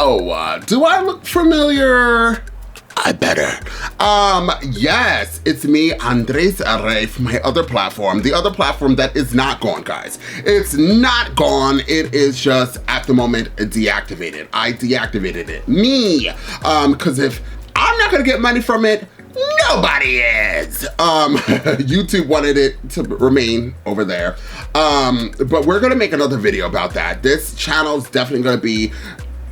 Hello, do I look familiar? I better. Yes, it's me, Andres Arre, from my other platform. The other platform that is not gone, guys. It's not gone. It is just, at the moment, deactivated. I deactivated it. Me. Because if I'm not gonna get money from it, nobody is. YouTube wanted it to remain over there. But we're gonna make another video about that. This channel's definitely gonna be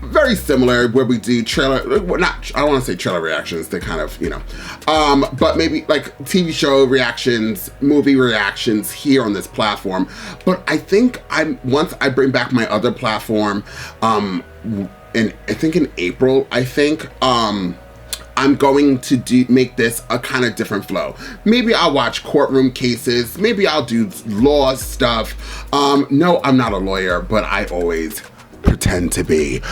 very similar, where we do trailer, well, not, I don't want to say trailer reactions, they kind of, you know, but maybe like TV show reactions, movie reactions here on this platform. But I think once I bring back my other platform, I think in April, I'm going to make this a kind of different flow. Maybe I'll watch courtroom cases, maybe I'll do law stuff. No, I'm not a lawyer, but I always pretend to be.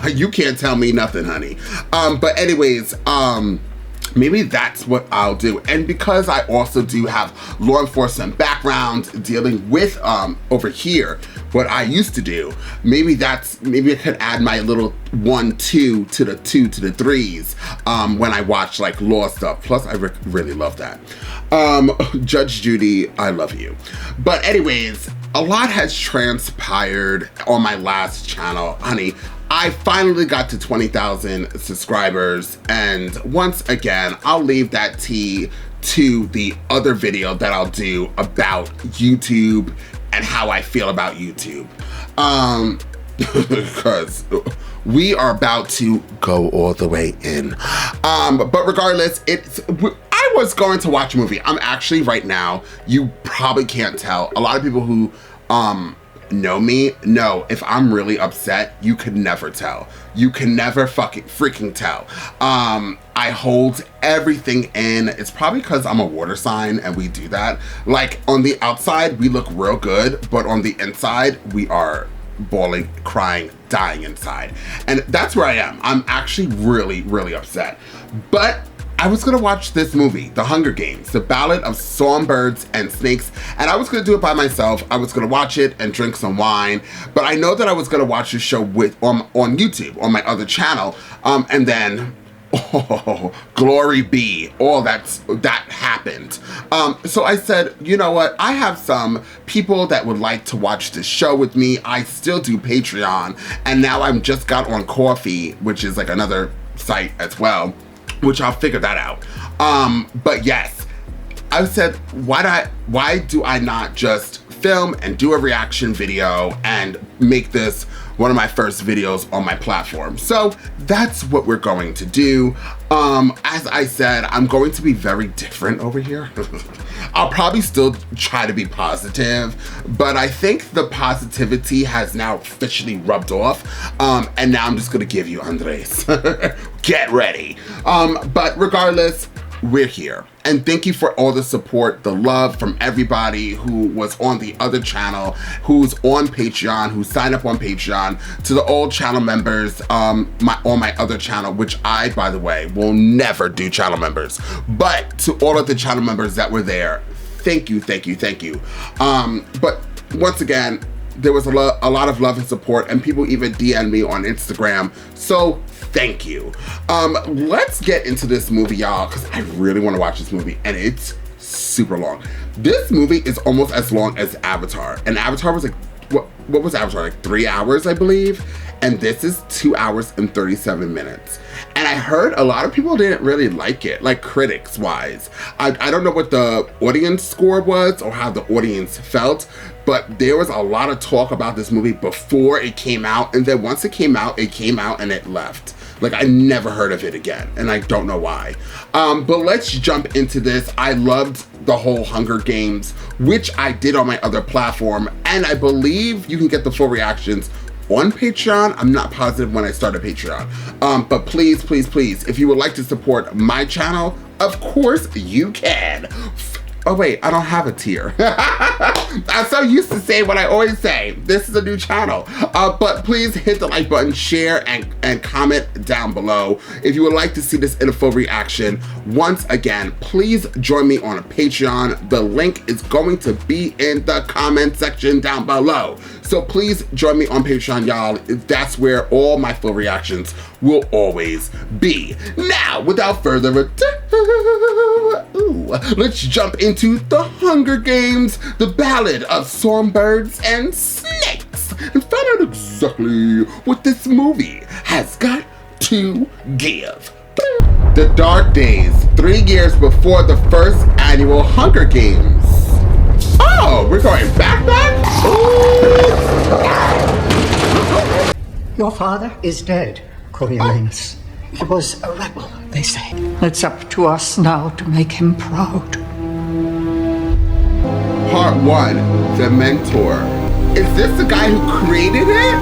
You can't tell me nothing, honey. But anyways, maybe that's what I'll do. And because I also do have law enforcement background dealing with over here, what I used to do, maybe I could add my little 1, 2 to the 2 to the 3s when I watch like law stuff. Plus, I really love that. Judge Judy, I love you. But anyways, a lot has transpired on my last channel, honey. I finally got to 20,000 subscribers, and once again, I'll leave that tea to the other video that I'll do about YouTube and how I feel about YouTube. Because we are about to go all the way in. But regardless, I was going to watch a movie. I'm actually right now, you probably can't tell. A lot of people who know me know if I'm really upset, you could never tell. You can never freaking tell. I hold everything in. It's probably because I'm a water sign and we do that. Like on the outside, we look real good, but on the inside, we are bawling, crying, dying inside. And that's where I am. I'm actually really, really upset. But I was gonna watch this movie, The Hunger Games, The Ballad of Songbirds and Snakes, and I was gonna do it by myself. I was gonna watch it and drink some wine, but I know that I was gonna watch the show on YouTube, on my other channel, and then, oh, glory be, all that happened. So I said, you know what, I have some people that would like to watch this show with me. I still do Patreon, and now I'm just got on Coffee, which is like another site as well, which I'll figure that out. But yes, I said, why do I not just film and do a reaction video and make this one of my first videos on my platform? So that's what we're going to do. As I said, I'm going to be very different over here. I'll probably still try to be positive, but I think the positivity has now officially rubbed off. And now I'm just gonna give you Andres. Get ready. But regardless, we're here. And thank you for all the support, the love from everybody who was on the other channel, who's on Patreon, who signed up on Patreon, to the old channel members on my other channel, which I, by the way, will never do channel members. But to all of the channel members that were there, thank you, thank you, thank you. But once again, there was a lot of love and support, and people even DM'd me on Instagram. So thank you. Let's get into this movie, y'all, because I really want to watch this movie, and it's super long. This movie is almost as long as Avatar, and Avatar was like, what was Avatar, like 3 hours, I believe? And this is 2 hours and 37 minutes. And I heard a lot of people didn't really like it, like critics wise. I don't know what the audience score was or how the audience felt, but there was a lot of talk about this movie before it came out. And then once it came out and it left. Like, I never heard of it again, and I don't know why. But let's jump into this. I loved the whole Hunger Games, which I did on my other platform, and I believe you can get the full reactions on Patreon. I'm not positive when I started Patreon. But please, please, please, if you would like to support my channel, of course you can. Oh wait, I don't have a tier. I'm so used to saying what I always say. This is a new channel. But please hit the like button, share, and comment down below if you would like to see this in a full reaction. Once again, please join me on a Patreon. The link is going to be in the comment section down below. So please join me on Patreon, y'all. That's where all my full reactions will always be. Now, without further ado, let's jump into The Hunger Games, the Ballad of Songbirds and Snakes, and find out exactly what this movie has got to give. The dark days, 3 years before the first annual Hunger Games. Oh, we're going back? Ooh. Your father is dead, Coriolanus. He was a rebel, they say. It's up to us now to make him proud. Part 1, The Mentor. Is this the guy who created it?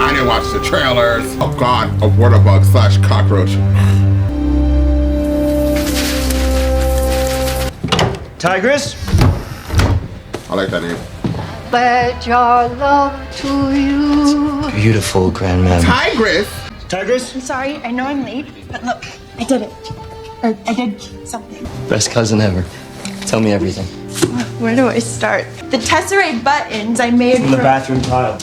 I didn't watch the trailers. Oh God, a water bug / cockroach. Tigress? I like that name. Pledge our love to you. Beautiful, Grandmother. Tigress? Tigress? I'm sorry, I know I'm late, but look, I did it. Or I did something. Best cousin ever. Tell me everything. Where do I start? The tesseract buttons I made From the bathroom tile.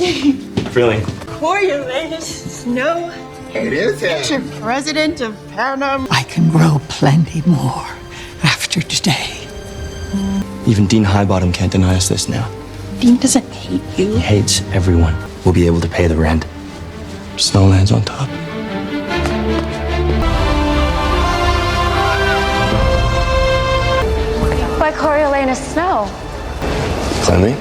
Really? Coriolanus Snow. It is him. Future president of Panama. I can grow plenty more after today. Even Dean Highbottom can't deny us this now. Dean doesn't hate you. He hates everyone. We'll be able to pay the rent. Snowland's on top. By Coriolanus Snow. Cleanly?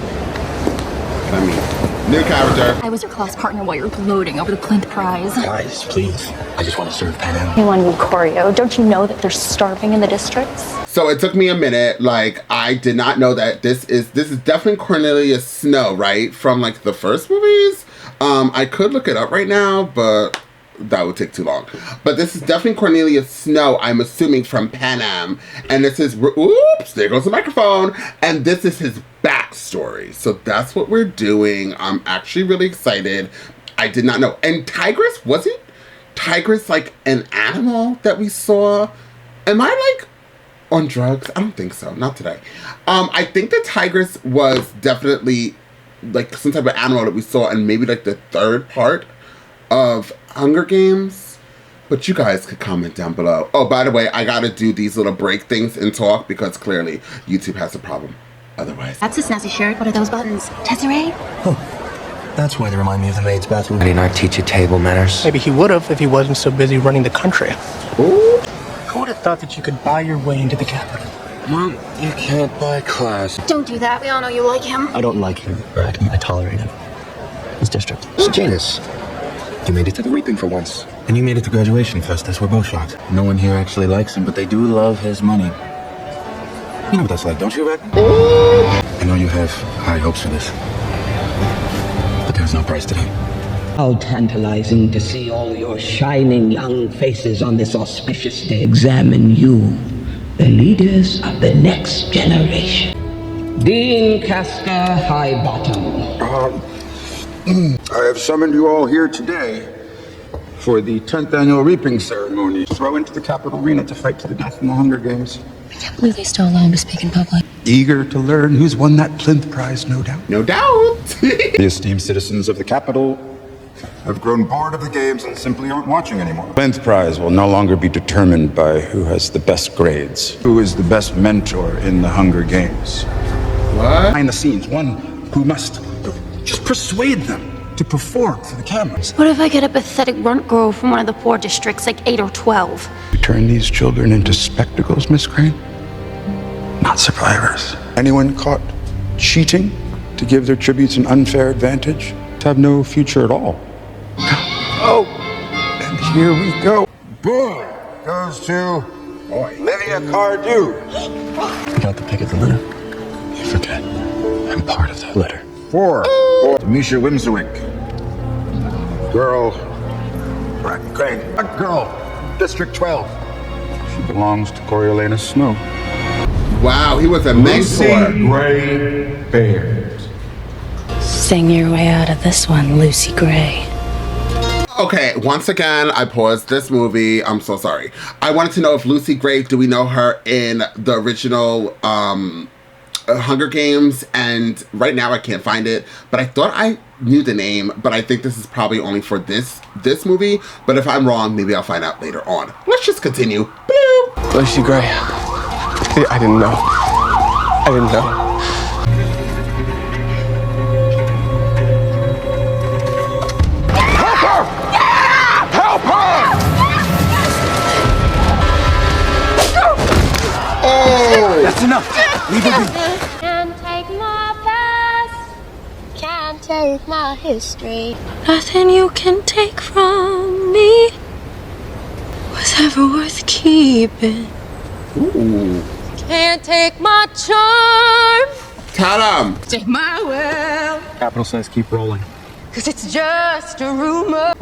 I mean, new character. I was your class partner while you were gloating over the plinth prize. Guys, please. I just want to serve Panam. You want to be Corio. Don't you know that they're starving in the districts? So it took me a minute. Like, I did not know that this is definitely Cornelius Snow, right? From like the first movies. I could look it up right now, but that would take too long. But this is definitely Cornelius Snow, I'm assuming, from Panam. And this is, oops, there goes the microphone. And this is his backstory. So that's what we're doing. I'm actually really excited. I did not know. And Tigress, wasn't Tigress like an animal that we saw? Am I like on drugs? I don't think so. Not today. I think the Tigress was definitely like some type of animal that we saw in maybe like the 3rd part of Hunger Games. But you guys could comment down below. Oh, by the way, I gotta do these little break things and talk because clearly YouTube has a problem. Otherwise. That's a snazzy shirt. What are those buttons? Tesseract? Oh, that's why they remind me of the maid's bathroom. I did not teach you table manners. Maybe he would have if he wasn't so busy running the country. Ooh. Who would have thought that you could buy your way into the capital? Mom, you can't buy class. Don't do that. We all know you like him. I don't like him, or I tolerate him. His district. Janus, you made it to the reaping for once. And you made it to graduation, Festus. We're both shocked. No one here actually likes him, but they do love his money. You know what that's like, don't you, Red? I know you have high hopes for this. But there's no price today. How tantalizing to see all your shining young faces on this auspicious day examine you, the leaders of the next generation. Dean Castor Highbottom. I have summoned you all here today for the 10th annual reaping ceremony. Throw into the Capitol Arena to fight to the death in the Hunger Games. I can't believe they still allow him to speak in public. Eager to learn who's won that plinth prize, no doubt. No doubt. The esteemed citizens of the Capitol have grown bored of the games and simply aren't watching anymore. Plinth prize will no longer be determined by who has the best grades, who is the best mentor in the Hunger Games. What? Behind the scenes, one who must just persuade them to perform for the cameras. What if I get a pathetic runt girl from one of the poor districts, like 8 or 12? We turn these children into spectacles, Miss Crane, not survivors. Anyone caught cheating to give their tributes an unfair advantage to have no future at all. Oh, and here we go. Boom goes to Livia Cardew. You got the pick of the litter. You forget. I'm part of that litter. 4 to Misha Wimswick. Girl, Bratton Crane. Girl, District 12. She belongs to Coriolanus Snow. Wow, he was a mentor. Lucy Gray Bears. Sing your way out of this one, Lucy Gray. Okay, once again, I paused this movie. I'm so sorry. I wanted to know if Lucy Gray, do we know her in the original Hunger Games? And right now I can't find it, but I thought I knew the name, but I think this is probably only for this movie. But if I'm wrong, maybe I'll find out later on. Let's just continue. Bloop. Lucy Gray. I didn't know. I didn't know. Oh! That's enough. Leave her be. Can't take my past, can't take my history. Nothing you can take from me was ever worth keeping. Ooh. Can't take my charm, Tell him. take my will, Capital says keep rolling. 'cause it's just a rumor.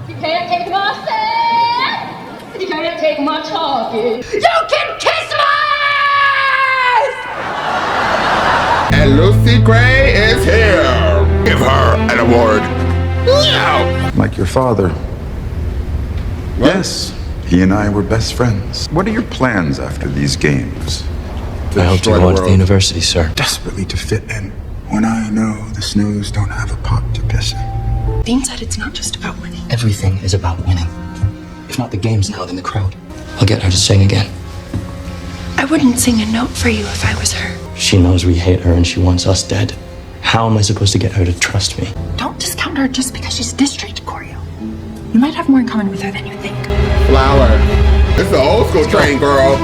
You can't take my sad, you can't take my talking. You can kiss my ass! And Lucy Gray is here. Give her an award. No. Like your father. What? Yes, he and I were best friends. What are your plans after these games? I hope to Destroy go the on to the world. university, sir. Desperately to fit in. When I know the Snows don't have a pot to piss in. Dean said it's not just about winning. Everything is about winning. If not the games now, then the crowd. I'll get her to sing again. I wouldn't sing a note for you if I was her. She knows we hate her and she wants us dead. How am I supposed to get her to trust me? Don't discount her just because she's district, Corio. You might have more in common with her than you think. Flower. This is an old school train, girl.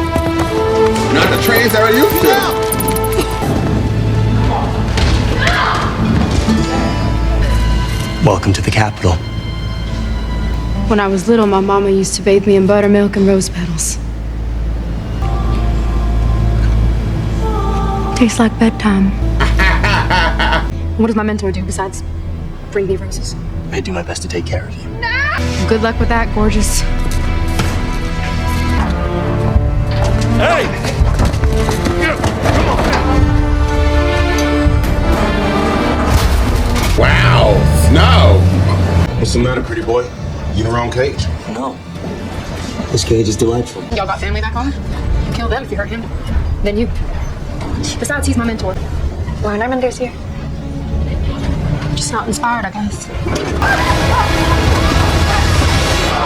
Not the trains that I used to. Welcome to the Capitol. When I was little, my mama used to bathe me in buttermilk and rose petals. Tastes like bedtime. What does my mentor do besides bring me roses? I do my best to take care of you. Good luck with that, gorgeous. Wow. Snow. What's the matter, pretty boy? You in the wrong cage? No. This cage is delightful. Y'all got family back home? Kill them if you hurt him. Then you. Besides, he's my mentor. Why are mentors here? Just not inspired, I guess.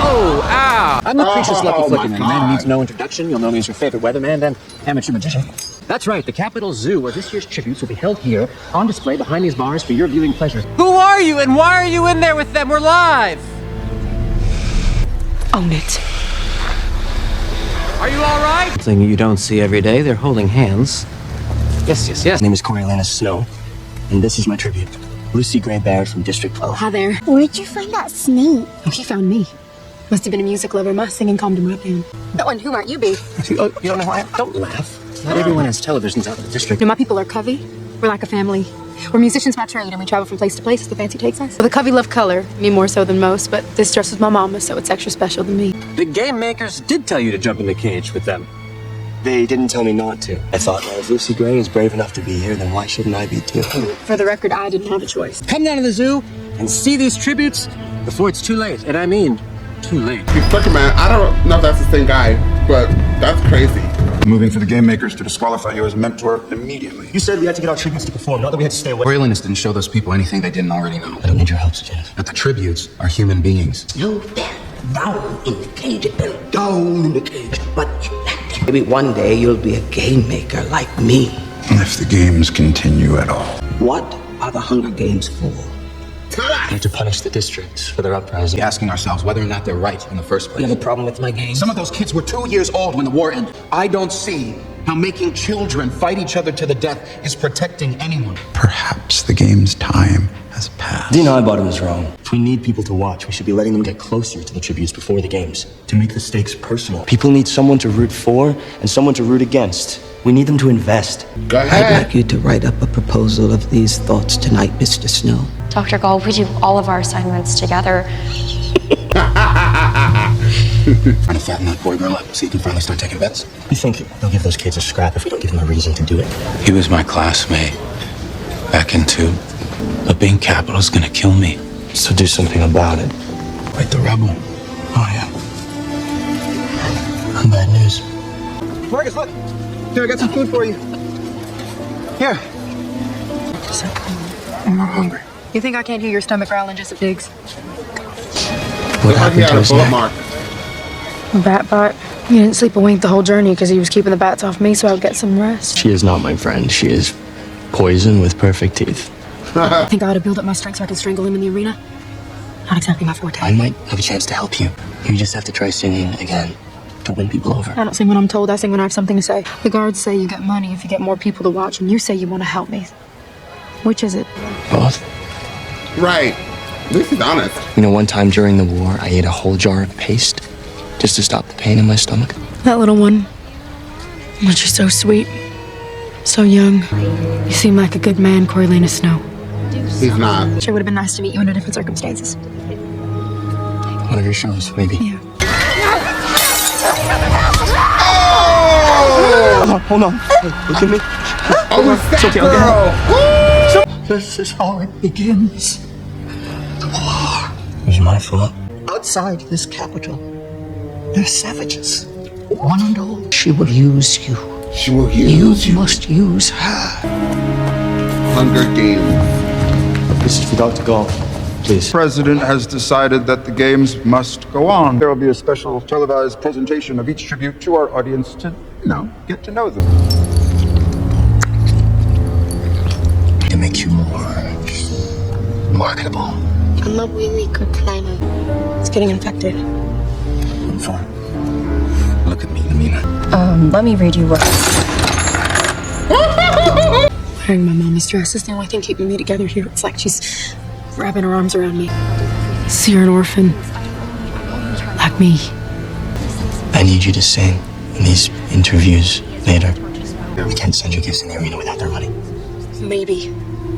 Oh, ow! I'm the creature's lucky my flicking, and man God. needs no introduction. You'll know me as your favorite weatherman and amateur magician. That's right, the Capitol Zoo, where this year's tributes will be held here, on display behind these bars for your viewing pleasure. Who are you, and why are you in there with them? We're live! Own it. Are you all right? Something you don't see every day. They're holding hands. Yes, yes, yes. My name is Coriolanus Snow, and this is my tribute. Lucy Gray Baird from District 12. Hi there. Where'd you find that snake? Oh, he found me. Must have been a music lover. My singing calmed him right down. Oh, and who might you be? Oh, you don't know who I am? Don't laugh. Not everyone has televisions out in the district. No, my people are Covey. We're like a family. We're musicians by trade, and we travel from place to place as the fancy takes us. Well, the Covey love color, me more so than most, but this dress was my mama's, so it's extra special to me. The game makers did tell you to jump in the cage with them. They didn't tell me not to. I thought, well, if Lucy Gray is brave enough to be here, then why shouldn't I be too? For the record, I didn't have a choice. Come down to the zoo and see these tributes before it's too late. And I mean, too late. He's fucking man. I don't know if that's the same guy, but that's crazy. Moving for the game makers to disqualify you as mentor immediately. You said we had to get our tributes to perform, not that we had to stay away. Coriolanus didn't show those people anything they didn't already know. I don't need your help, Jeff. But the tributes are human beings. You fell down in the cage, you fell down in the cage. But maybe one day you'll be a game maker like me. If the games continue at all. What are the Hunger Games for? We have to punish the district for their uprising. Asking ourselves whether or not they're right in the first place. You have a problem with my game? Some of those kids were 2 years old when the war ended. I don't see how making children fight each other to the death is protecting anyone. Perhaps the game's time has passed. Dina Ibottom is wrong. If we need people to watch, we should be letting them get closer to the tributes before the games. To make the stakes personal. People need someone to root for and someone to root against. We need them to invest. Go I'd ahead. like you to write up a proposal of these thoughts tonight, Mr. Snow. Dr. Gall, we do all of our assignments together. Trying to fatten that boy girl up so you can finally start taking bets. You think they'll give those kids a scrap if we don't give them a reason to do it? He was my classmate back in 2. But being capital's gonna kill me. So do something about it. Like the rebel. Oh, yeah. Bad news. Marcus, look! Here, I got some food for you. Here. I'm not hungry. You think I can't hear your stomach growling just at digs? What happened to his neck? mark. Bat bite. He didn't sleep a wink the whole journey because he was keeping the bats off me so I would get some rest. She is not my friend. She is poison with perfect teeth. I think I ought to build up my strength so I can strangle him in the arena. Not exactly my forte. I might have a chance to help you. You just have to try singing again to win people over. I don't sing when I'm told, I sing when I have something to say. The guards say you get money if you get more people to watch, and you say you want to help me. Which is it? Both. Right. At least he's honest. You know, one time during the war, I ate a whole jar of paste just to stop the pain in my stomach. That little one. But you're so sweet. So young. You seem like a good man, Coriolanus Snow. He's not. Sure would have been nice to meet you under different circumstances. One of your shows, maybe. Yeah. Oh, hold on. Hey, look at me. Oh, it's that okay, girl. This is how it begins. It was my fault. Outside this capital, they're savages. One and all. She will use you. She will use You must use her. Hunger Games. This is for Dr. Golf. Please. The president has decided that the games must go on. There will be a special televised presentation of each tribute to our audience to, get to know them. To make you more marketable. I'm a really good climber. It's getting infected. I'm fine. Look at me, Amina. Let me read you what. Wearing my mama's dress is the only thing keeping me together here. It's like she's wrapping her arms around me. See, you're an orphan. Like me. I need you to sing in these interviews later. We can't send you gifts in the arena without their money. Maybe.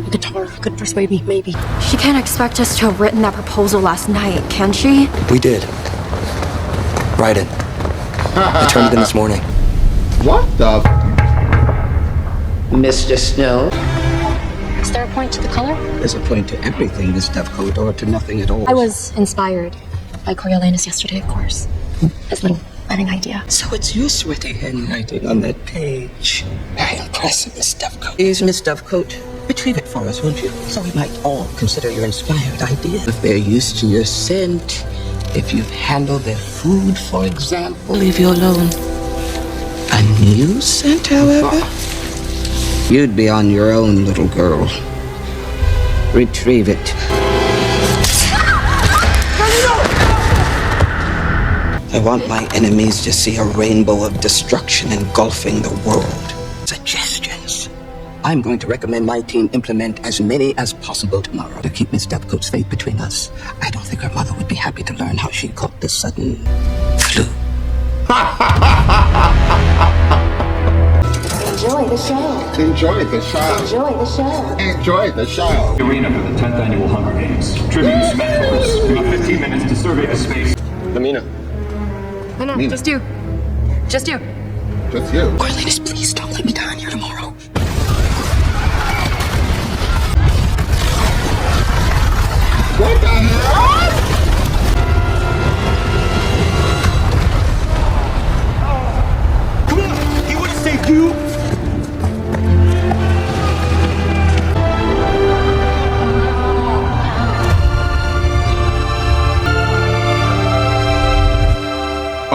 A guitar could persuade me, maybe. She can't expect us to have written that proposal last night, can she? We did. Write it. I turned it in this morning. What the? Mr. Snow, Is there a point to the color? there's a point to everything, Miss Dovecote, or to nothing at all. I was inspired by Coriolanus yesterday, of course. His little wedding idea. So it's your sweaty handwriting on that page. Very impressive, Miss Dovecote. Here's Miss Dovecote. Retrieve it for us, won't you? So we might all consider your inspired idea. If they're used to your scent, if you've handled their food, for example, leave you alone. A new scent, however, you'd be on your own, little girl. Retrieve it. I want my enemies to see a rainbow of destruction engulfing the world. Suggestions. I'm going to recommend my team implement as many as possible tomorrow to keep Miss Dovecote's fate between us. I don't think her mother would be happy to learn how she caught the sudden flu. Enjoy the show. Enjoy the show. Enjoy the show. Enjoy the show. Arena for the 10th Annual Hunger Games. Tributes, mentors. You have 15 minutes to survey the space. Amina. No, just you. Just you. Just you. Coriolanus, please don't let me down here tomorrow. What the hell? Come on! He would have saved you!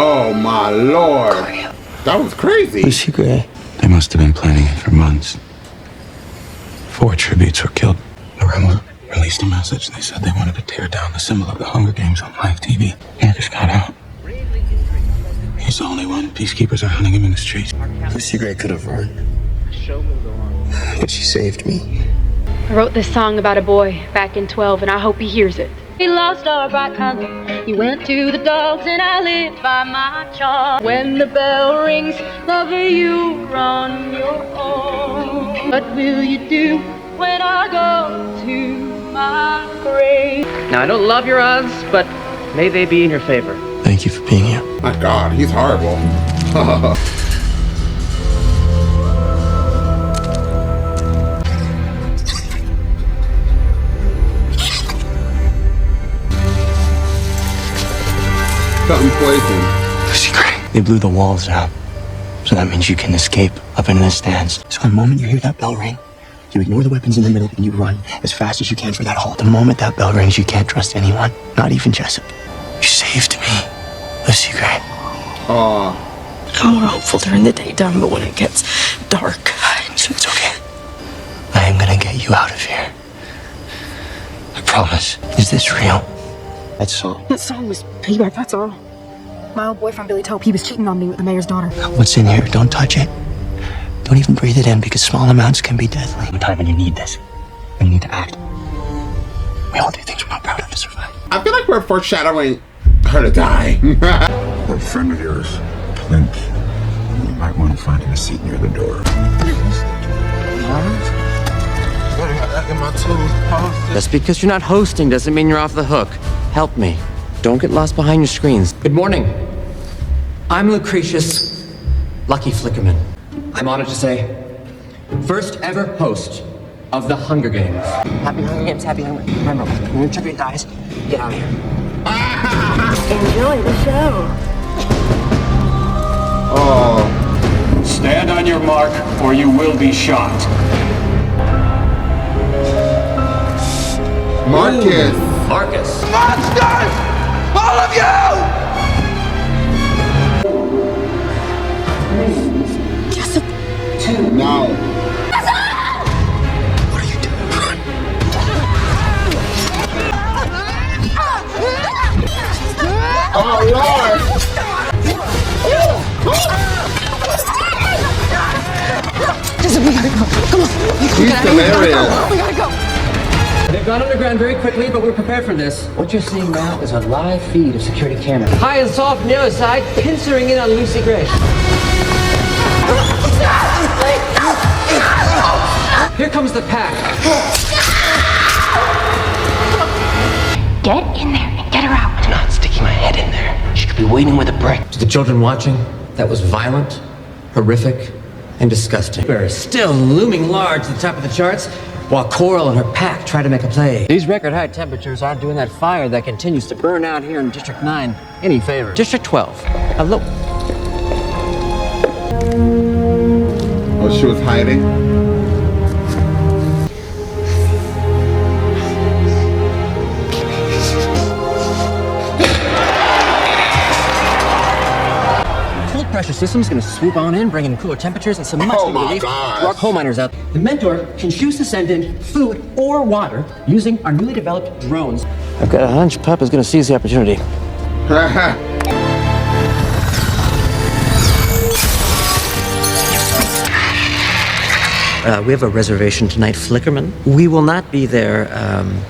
Oh my lord. That was crazy. Lucy Gray. They must have been planning it for months. 4 tributes were killed. The rebel released a message. They said they wanted to tear down the symbol of the Hunger Games on live TV. Marcus got out. He's the only one. Peacekeepers are hunting him in the streets. Lucy Gray could have run. But she saved me. I wrote this song about a boy back in 12, and I hope he hears it. We lost our bright hunter. He went to the dogs and I lived by my charm. When the bell rings, lover, you run your own. What will you do when I go to my grave? Now, I don't love your odds, but may they be in your favor. Thank you for being here. My God, he's horrible. Something poison. Lucy Gray. They blew the walls out. So that means you can escape up into the stands. So the moment you hear that bell ring, you ignore the weapons in the middle and you run as fast as you can for that hall. The moment that bell rings, you can't trust anyone, not even Jessup. You saved me, Lucy Gray. Aww. I'm more hopeful during the daytime, but when it gets dark, It's okay. I am gonna get you out of here. I promise. Is this real? That song. That song was payback, that's all. My old boyfriend Billy Tope, he was cheating on me with the mayor's daughter. What's in here? Don't touch it. Don't even breathe it in because small amounts can be deadly. One time when you need this, when you need to act. We all do things we're not proud of to survive. I feel like we're foreshadowing her to die. A friend of yours, Clint, you might want to find him a seat near the door. Just because you're not hosting doesn't mean you're off the hook. Help me. Don't get lost behind your screens. Good morning. I'm Lucretius Lucky Flickerman. I'm honored to say, first ever host of the Hunger Games. Happy Hunger Games, happy Hunger Games. Remember, when your tribute dies, get out of here. Enjoy the show. Oh. Stand on your mark, or you will be shot. Marcus. Marcus. Monsters! All of you! Jessup. No. What are you doing, Run? Oh, Lord. Jessup, we gotta go. Come on. He's hilarious. We gotta go. They've gone underground very quickly, but we're prepared for this. What you're seeing now is a live feed of security cameras. High and soft from the other side, pincering in on Lucy Gray. Here comes the pack. Get in there and get her out. I'm not sticking my head in there. She could be waiting with a brick. To the children watching, that was violent, horrific, and disgusting. We're still looming large at the top of the charts, while Coral and her pack try to make a play. These record high temperatures aren't doing that fire that continues to burn out here in District 9 any favor. District 12. Hello. Oh, she was hiding? Cold pressure system's gonna swoop on in, bringing cooler temperatures and some much Oh my relief gosh. to our coal miners out. The Mentor can choose to send in food or water using our newly developed drones. I've got a hunch Pup is gonna seize the opportunity. We have a reservation tonight, Flickerman. We will not be there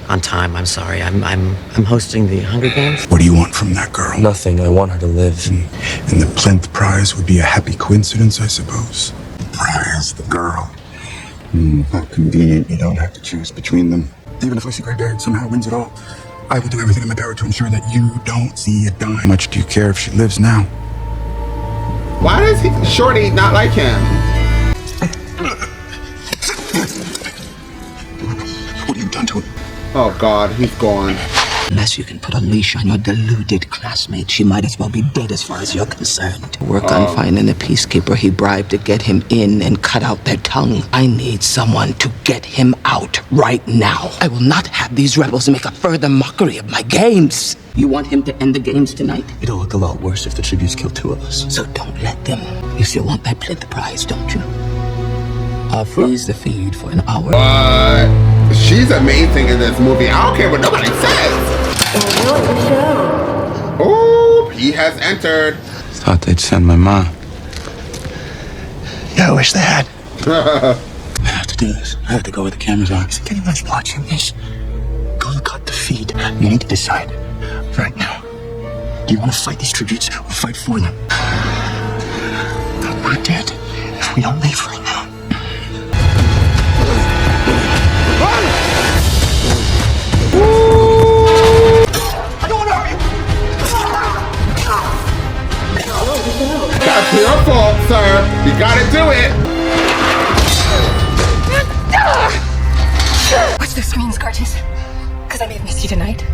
on time. I'm sorry. I'm hosting the Hunger Games. What do you want from that girl? Nothing. I want her to live. And the plinth prize would be a happy coincidence, I suppose. The prize, the girl. How convenient you don't have to choose between them. Even if Lucy Graybeard somehow wins it all, I will do everything in my power to ensure that you don't see a dime. How much do you care if she lives now? Why does Shorty not like him? What have you done to him? Oh God, he's gone. Unless you can put a leash on your deluded classmate, she might as well be dead as far as you're concerned. Work on finding the peacekeeper he bribed to get him in and cut out their tongue. I need someone to get him out right now. I will not have these rebels make a further mockery of my games. You want him to end the games tonight? It'll look a lot worse if the tributes kill two of us. So don't let them. You still want that plinth prize, don't you? I'll freeze the feed for an hour. She's amazing in this movie. I don't care what nobody says. Enjoy the show. Oh, he has entered. Thought they'd send my mom. Yeah, I wish they had. I have to do this. I have to go where the cameras are. Is anyone watching this? Go cut the feed. You need to decide right now. Do you want to fight these tributes or fight for them? We're dead if we don't leave right now. your fault, sir. You gotta do it. Watch those screens, Curtis. Because I may have missed you tonight.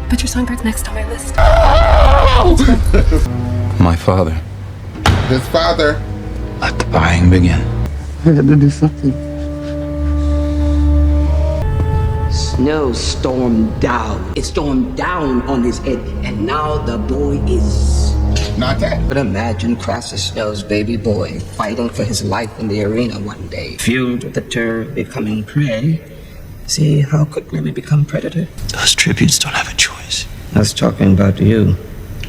But your Songbirds next on my list. My father. His father. Let the buying begin. I had to do something. Snow stormed down. It stormed down on his head, and now the boy is not dead. But imagine Crassus Snow's baby boy fighting for his life in the arena one day, fueled with the terror of becoming prey. See, how quickly we become predator? Those tributes don't have a choice. I was talking about you.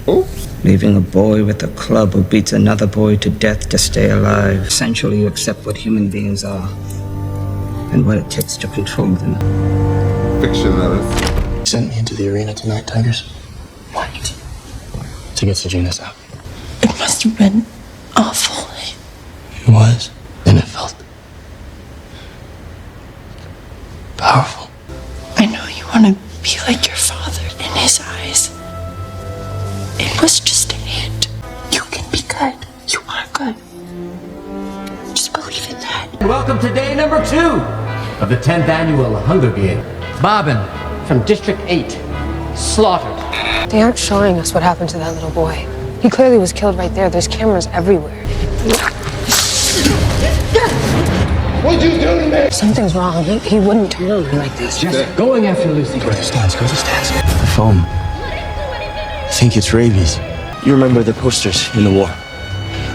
Oops. Leaving a boy with a club who beats another boy to death to stay alive. Essentially, you accept what human beings are and what it takes to control them. Fiction, those. Sent me into the arena tonight, Tigers. Why? To get Sejanus out. It must have been awful. It was, and it felt powerful. I know you want to be like your father in his eyes. It was just a hint. You can be good. You are good. Just believe in that. Welcome to day number 2 of the 10th annual Hunger Games. Bobbin from District 8, slaughtered. They aren't showing us what happened to that little boy. He clearly was killed right there. There's cameras everywhere. What'd you do to me? Something's wrong. He wouldn't turn on me like this. Just going after Lucy Gray. Go to stance. The foam. I think it's rabies. You remember the posters in the war?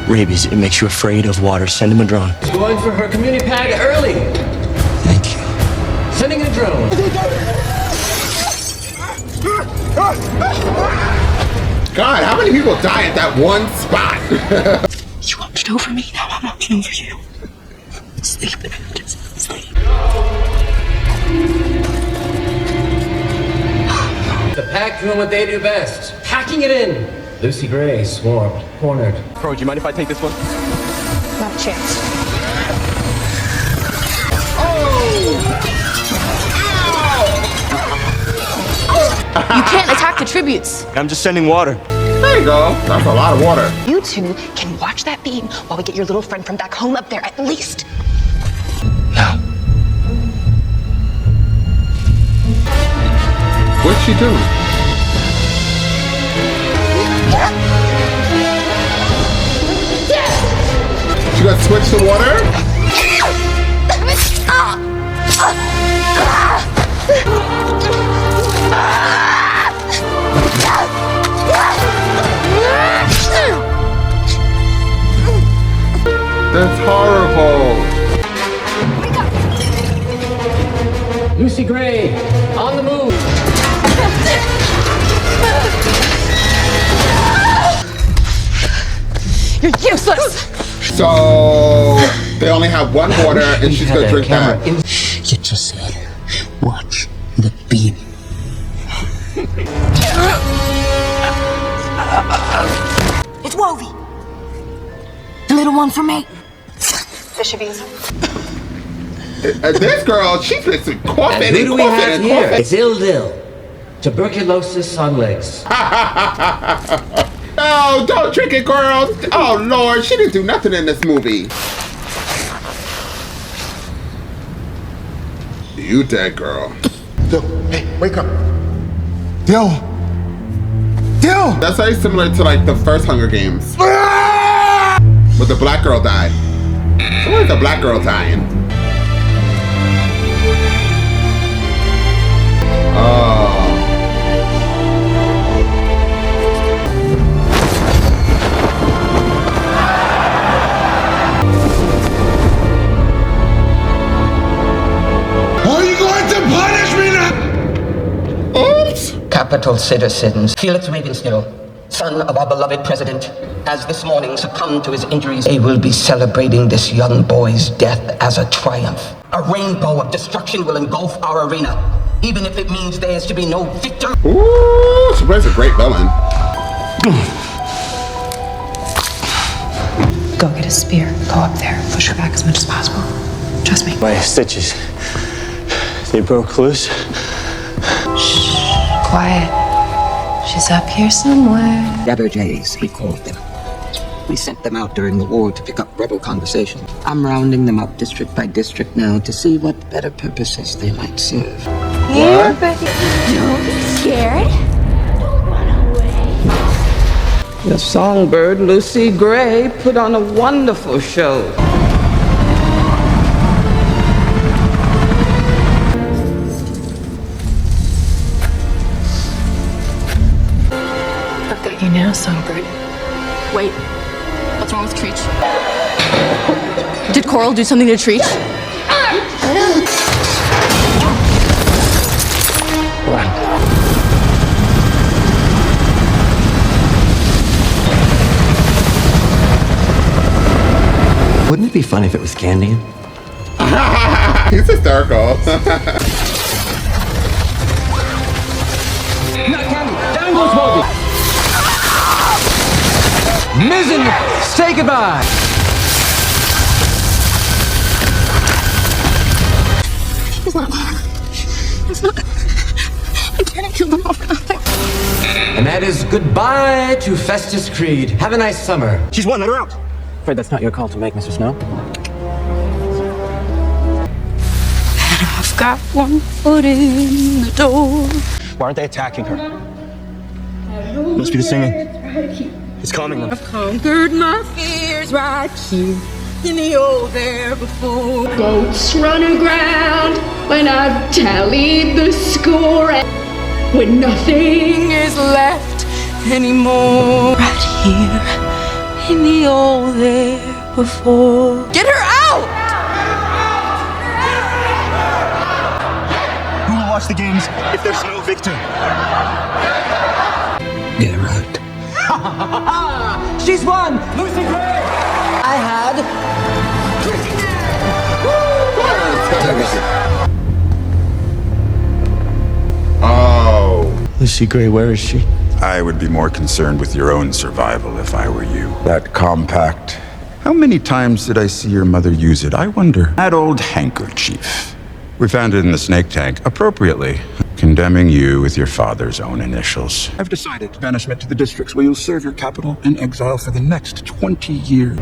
Rabies, it makes you afraid of water. Send him a drone. Going for her community pad early. Thank you. Sending a drone. God, how many people die at that one spot? You watched over me, now I'm watching over you. Sleep, just sleep. The pack doing what they do best. Packing it in. Lucy Gray, swarmed, cornered. Bro, do you mind if I take this one? Not a chance. You can't attack the tributes. I'm just sending water. There you go. That's a lot of water. You two can watch that beam while we get your little friend from back home up there at least. No. What'd she do? She got switch to water? That's horrible. Lucy Gray, on the move. You're useless. So they only have one water and she's gonna drink that. You just said, watch the beam. It's Wovie. The little one from me. This should be easy. This girl, she's been coughing And who do we have and here? coughing. It's Ildil. Tuberculosis on legs. Oh, don't drink it, girl. Oh, Lord, she didn't do nothing in this movie. You dead, girl. Dill, hey, wake up. Dill. Dill! That's very similar to like the first Hunger Games. But the black girl died. So where's the black girl dying? Oh. Are you going to punish me now? Oops! Capital citizens, Felix Ravensdale, son of our beloved president, has this morning succumbed to his injuries. They will be celebrating this young boy's death as a triumph. A rainbow of destruction will engulf our arena, even if it means there is to be no victor. Ooh, she plays a great villain. Go get a spear. Go up there. Push her back as much as possible. Trust me. My stitches, they broke loose. Shh. Quiet. She's up here somewhere. Jabberjays, we call them. We sent them out during the war to pick up rebel conversation. I'm rounding them up district by district now to see what better purposes they might serve. Here, baby. Don't be scared. Don't run away. The songbird, Lucy Gray, put on a wonderful show. I've got you now, Songbird. Wait, what's wrong with Treach? Did Coral do something to Treach? Wouldn't it be fun if it was candy? He's hysterical. Not candy! Down goes Bobby! Mizzen, say goodbye! It's not. I can't kill them all for nothing. And that is goodbye to Festus Creed. Have a nice summer. She's one, let her out. Afraid that's not your call to make, Mr. Snow. And I've got one foot in the door. Why aren't they attacking her? Must be the singing. It's calming them. I've conquered my fears right here in the old there before. Goats run aground when I've tallied the score, and when nothing is left anymore. Right here in the old there before. Get her out! Who will watch the games if there's no victor? Get her out. She's won! Lucy Gray! I had... Oh. Lucy Gray, where is she? I would be more concerned with your own survival if I were you. That compact. How many times did I see your mother use it? I wonder. That old handkerchief. We found it in the snake tank, appropriately, condemning you with your father's own initials. I've decided banishment to the districts where you'll serve your capital in exile for the next 20 years.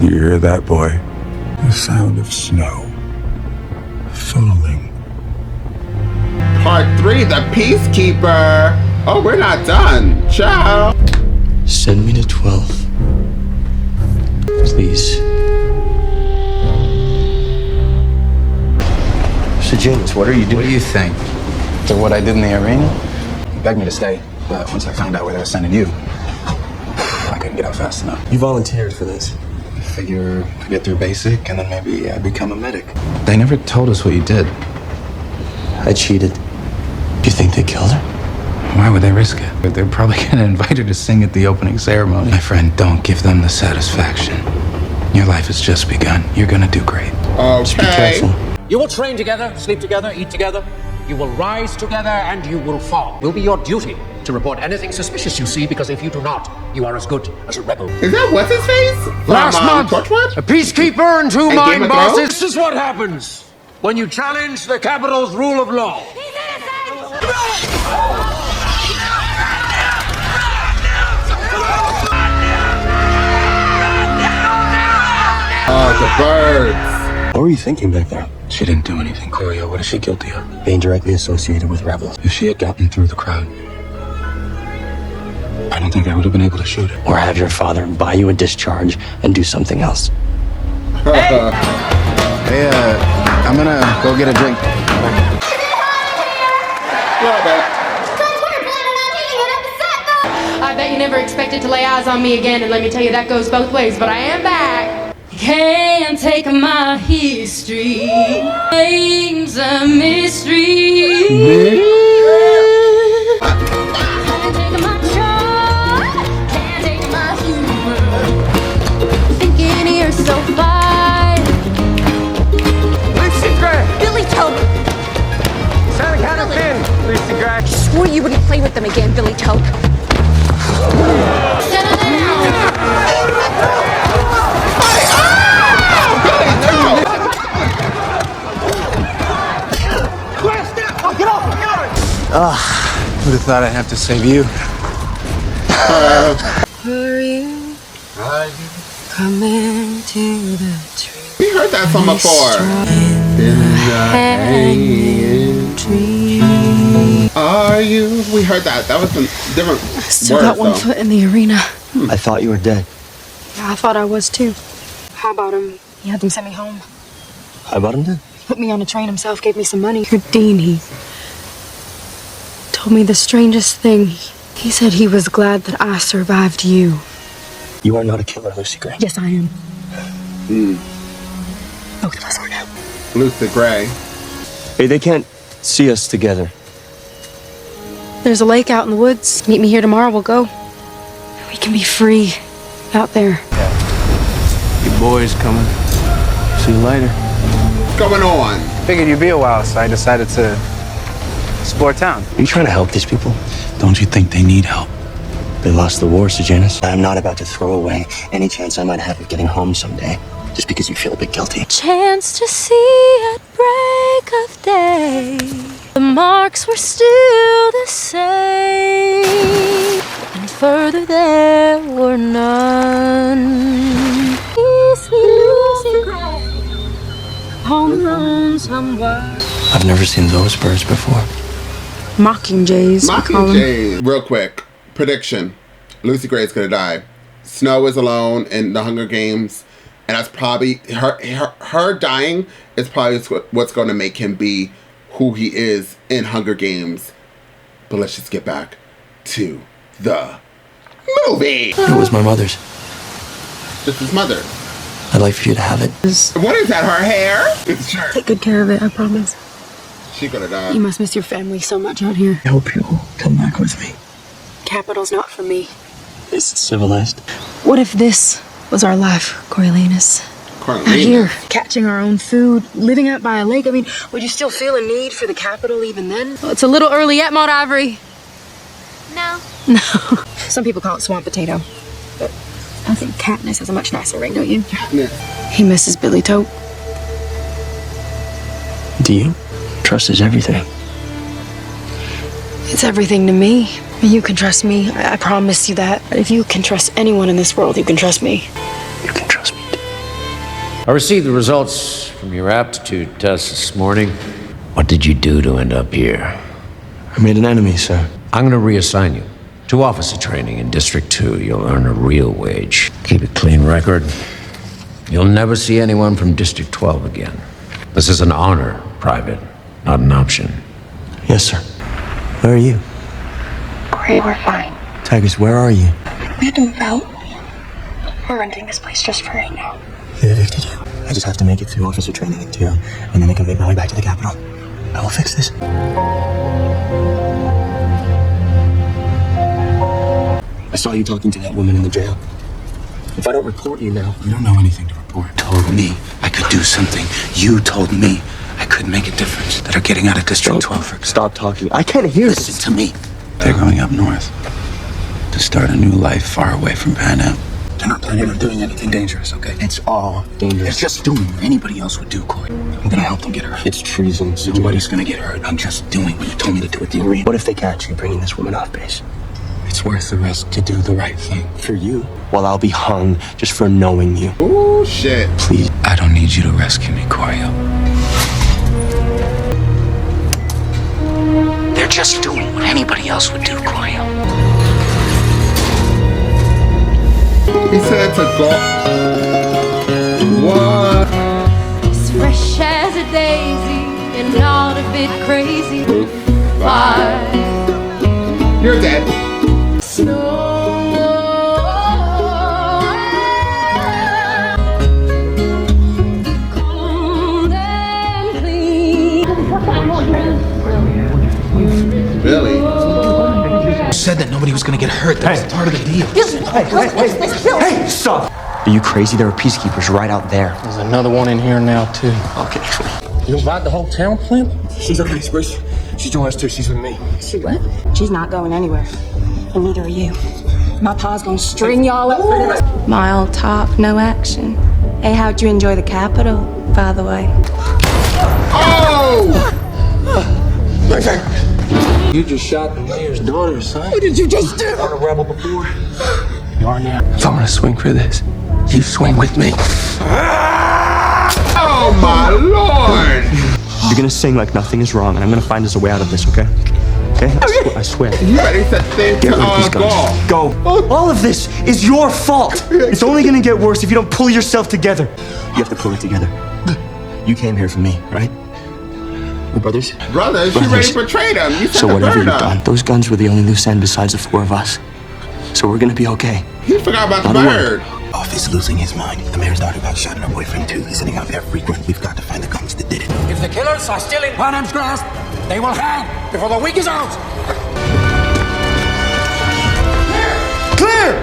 You hear that, boy? The sound of snow falling. Part 3, the Peacekeeper. Oh, we're not done. Ciao. Send me to 12. Please. So, James, what are you doing? What do you think? To what I did in the arena? He begged me to stay, but once I found out where they were sending you, I couldn't get out fast enough. You volunteered for this. I figure to get through basic, and then maybe I'd become a medic. They never told us what you did. I cheated. Do you think they killed her? Why would they risk it? But they're probably gonna invite her to sing at the opening ceremony. My friend, don't give them the satisfaction. Your life has just begun. You're gonna do great. Okay. Just be careful. You will train together, sleep together, eat together. You will rise together and you will fall. It will be your duty to report anything suspicious you see, because if you do not, you are as good as a rebel. Is that what's his face? Last month, Torchwood? a peacekeeper and two And Game mine of bosses. Thrones? This is what happens when you challenge the capital's rule of law. Oh, the birds. What were you thinking back there? She didn't do anything, Corio. What is she guilty of? Being directly associated with rebels. If she had gotten through the crowd, I don't think I would have been able to shoot her. Or have your father buy you a discharge and do something else. Hey, I'm gonna go get a drink. I bet you never expected to lay eyes on me again, and let me tell you, that goes both ways, but I am back. Can't take my history. Name's a mystery. Can't take my charm. Can't take my humor. Thinking you're so fine. Lucy Gray! Billy Tope. Sound kind of thin, Lucy Gray. I swore you wouldn't play with them again, Billy Tope. Settle down. Who'd have thought I'd have to save you? For you. Coming to the tree. We heard that song before. Are you? We heard that. That was some different Still words, got one though. foot in the arena. I thought you were dead. Yeah, I thought I was too. How about him? He had them send me home. How about him then? Put me on a train himself, gave me some money. Your dean, he told me the strangest thing. He said he was glad that I survived you. You are not a killer, Lucy Gray. Yes, I am. Both of us are now. Lucy Gray. Hey, they can't see us together. There's a lake out in the woods. Meet me here tomorrow, we'll go. We can be free out there. Your boy's coming. See you later. What's going on? Figured you'd be a while, so I decided to explore town. Are you trying to help these people? Don't you think they need help? They lost the war, Sejanus. I'm not about to throw away any chance I might have of getting home someday, just because you feel a bit guilty. Chance to see at break of day. The marks were still the same, and further there were none. Sweet home alone somewhere. I've never seen those birds before. Mockingjays. Mockingjay. Real quick. Prediction. Lucy Gray is going to die. Snow is alone in the Hunger Games. And that's probably... Her dying is probably what's going to make him be who he is in Hunger Games. But let's just get back to the movie. It was my mother's. This is mother. I'd like for you to have it. What is that? Her hair? It's shirt. Take good care of it, I promise. She's going to die. You must miss your family so much out here. I hope you'll come back with me. Capital's not for me. It's civilized. What if this was our life, Coriolanus? Out here, catching our own food, living out by a lake. I mean, would you still feel a need for the capital even then? Well, it's a little early yet, Maud Ivory. No. No. Some people call it swamp potato. But I think Katniss has a much nicer ring, don't you? Katniss. He misses Billy Tope. Do you? Trust is everything. It's everything to me. You can trust me. I promise you that. If you can trust anyone in this world, you can trust me. You can trust me too. I received the results from your aptitude test this morning. What did you do to end up here? I made an enemy, sir. I'm going to reassign you to officer training in District 2. You'll earn a real wage. Keep a clean record. You'll never see anyone from District 12 again. This is an honor, Private, not an option. Yes, sir. Where are you? Great, we're fine. Tigers, where are you? We had to move out. We're renting this place just for right now. They evicted you. I just have to make it through officer training in 2, and then I can make my way back to the capital. I will fix this. I saw you talking to that woman in the jail. If I don't report you now... You don't know anything to report. You told me I could do something. You told me I could make a difference. That are getting out of District 12, for example. Stop talking. I can't hear this. Listen to me. They're going up north to start a new life far away from Pan Am. They're not planning on doing anything dangerous, okay? It's all dangerous. It's just doing what anybody else would do, Corey. I'm gonna help them get her hurt. It's treason. Nobody's gonna get hurt. I'm just doing what you told me to do at the arena. What if they catch you bringing this woman off base? It's worth the risk to do the right thing. For you? Well, I'll be hung just for knowing you. Oh, shit. Please. I don't need you to rescue me, Corio. They're just doing what anybody else would do, Corio. He said to go. What? As fresh as a daisy and not a bit crazy. Fire. You're dead. Snow. Cold and clean. Billy. You said that nobody was gonna get hurt. That was part of the deal. Hey, stop! Are you crazy? There are peacekeepers right out there. There's another one in here now, too. Okay. You invite the whole town, Flint? She's okay, Spruce. She's joining us too. She's with me. She what? She's not going anywhere. And neither are you. My pa's gonna string y'all up for this. Mild talk, no action. Hey, how'd you enjoy the Capitol, by the way? Oh! You just shot the mayor's daughter, son. What did you just do? On a rebel before. You're on the If I'm gonna swing for this, you swing with me. Oh my lord! You're gonna sing like nothing is wrong, and I'm gonna find us a way out of this, okay? Okay? I swear. You ready to think Get rid of these guns. Go. All of this is your fault. It's only gonna get worse if you don't pull yourself together. You have to pull it together. You came here for me, right? We're brothers? Brothers? You ready to trade them? You said So the whatever bird you've done, those guns were the only loose end besides the 4 of us. So we're gonna be okay. He forgot about the Not a bird. Off is losing his mind. The mayor's daughter got shot and her boyfriend too. He's sitting out every grunt. We've got to find the guns that did it. If the killers are still in Panem's grasp, they will hang before the week is out. Clear!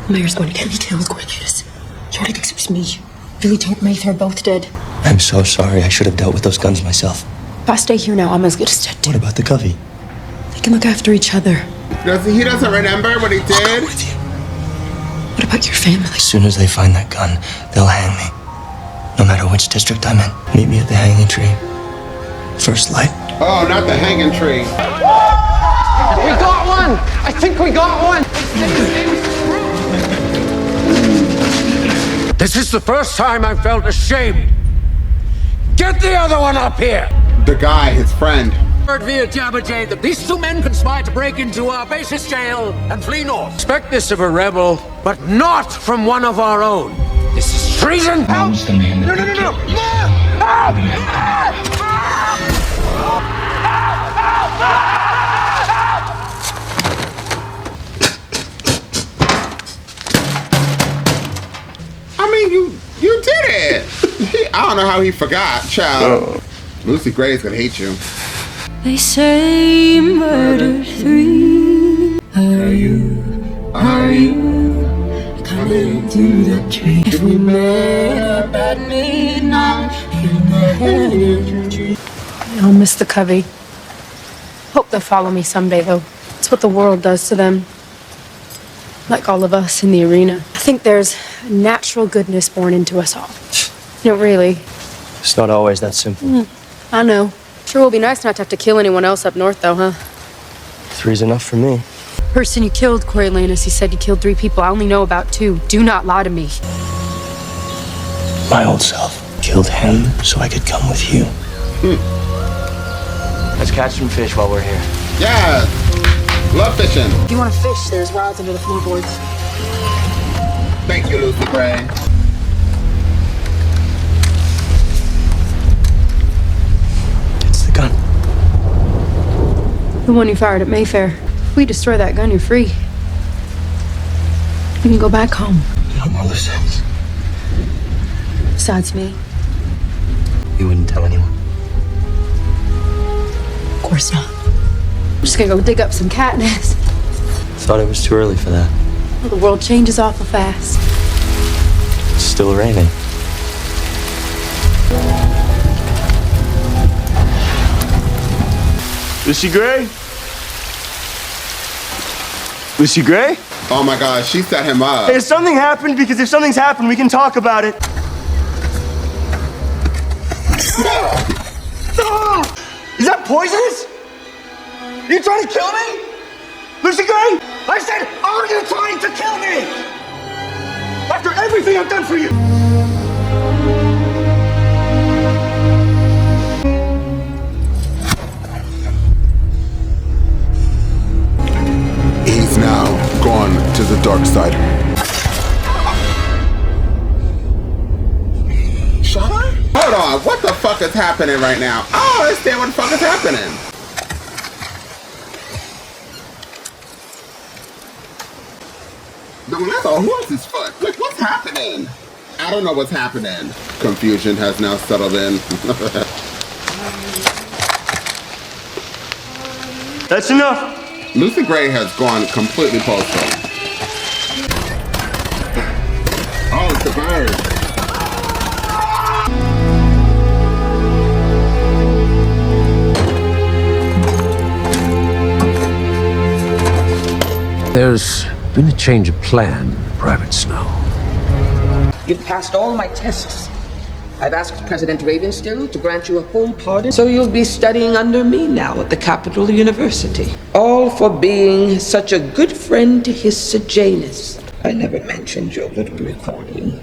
Mayor's going to get me killed, Coriolanus. Charlie thinks it was me. Billy told me they're both dead. I'm so sorry. I should have dealt with those guns myself. If I stay here now, I'm as good as dead. What about the covey? They can look after each other. He doesn't remember what he did? What about your family? As soon as they find that gun, they'll hang me. No matter which district I'm in. Meet me at the hanging tree. First light. Oh, not the hanging tree. We got one! I think we got one! This is the first time I've felt ashamed. Get the other one up here! The guy, his friend. Heard via Jabberjay that these 2 men conspired to break into our basis jail and flee north. Expect this of a rebel, but not from one of our own. This is treason! Help! No! I mean, you did it. I don't know how he forgot, child. Lucy Gray's gonna hate you. They say murder 3. Are you coming through the tree? If we met up at midnight in the hanging tree. I'll miss the covey. Hope they'll follow me someday, though. It's what the world does to them. Like all of us in the arena. I think there's a natural goodness born into us all. No, really. It's not always that simple. I know. Sure will be nice not to have to kill anyone else up north, though, huh? 3's enough for me. Person you killed, Coriolanus, he said you killed 3 people. I only know about 2. Do not lie to me. My old self killed him so I could come with you. Let's catch some fish while we're here. Yeah. Love fishing. If you want to fish, there's rods under the floorboards. Thank you, Lucy Gray. It's the gun. The one you fired at Mayfair. If we destroy that gun, you're free. You can go back home. No more loose ends. Besides me. You wouldn't tell anyone. Of course not. I'm just gonna go dig up some catnip. Thought it was too early for that. Well, the world changes awful fast. It's still raining. Lucy Gray? Lucy Gray? Oh my God, she set him up. Hey, has something happened? Because if something's happened, we can talk about it. Is that poisonous? Are you trying to kill me? Lucy Gray? I said, are you trying to kill me? After everything I've done for you. He's now gone to the dark side. Shut up? Hold on, what the fuck is happening right now? I don't understand what the fuck is happening. No, that's a horse's foot. Like, what's happening? I don't know what's happening. Confusion has now settled in. That's enough. Lucy Gray has gone completely postal. Oh, it's the bird. There's been a change of plan, Private Snow. You've passed all my tests. I've asked President Ravenstill to grant you a full pardon, so you'll be studying under me now at the Capital University. All for being such a good friend to His Sejanus. I never mentioned your little recording.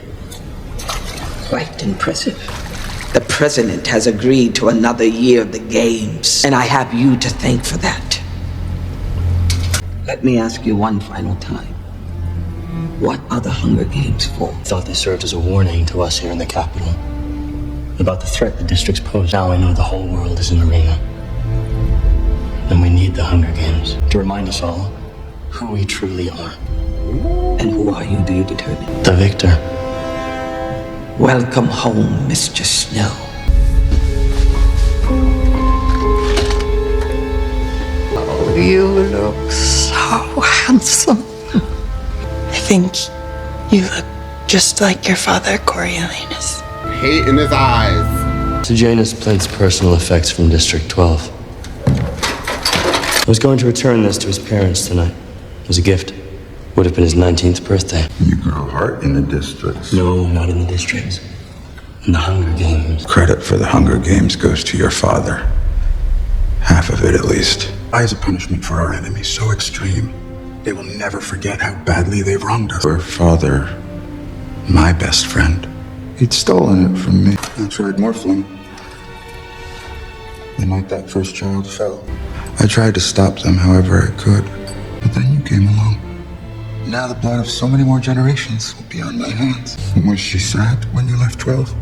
Quite impressive. The President has agreed to another year of the Games, and I have you to thank for that. Let me ask you one final time. What are the Hunger Games for? I thought they served as a warning to us here in the capital about the threat the districts pose. Now I know the whole world is an arena. And we need the Hunger Games to remind us all who we truly are. And who are you, do you determine? The victor. Welcome home, Mr. Snow. You look so handsome. I think you look just like your father, Coriolanus. Hate in his eyes. Sejanus plants personal effects from District 12. I was going to return this to his parents tonight. It was a gift. Would have been his 19th birthday. You grow heart in the districts. No, not in the districts. In the Hunger Games. Credit for the Hunger Games goes to your father. Half of it, at least. As a punishment for our enemies so extreme, they will never forget how badly they've wronged us. Your father, my best friend, he'd stolen it from me. I tried morphling. The night that first child fell, I tried to stop them however I could. But then you came along. Now the blood of so many more generations will be on my hands. Was she sad when you left 12?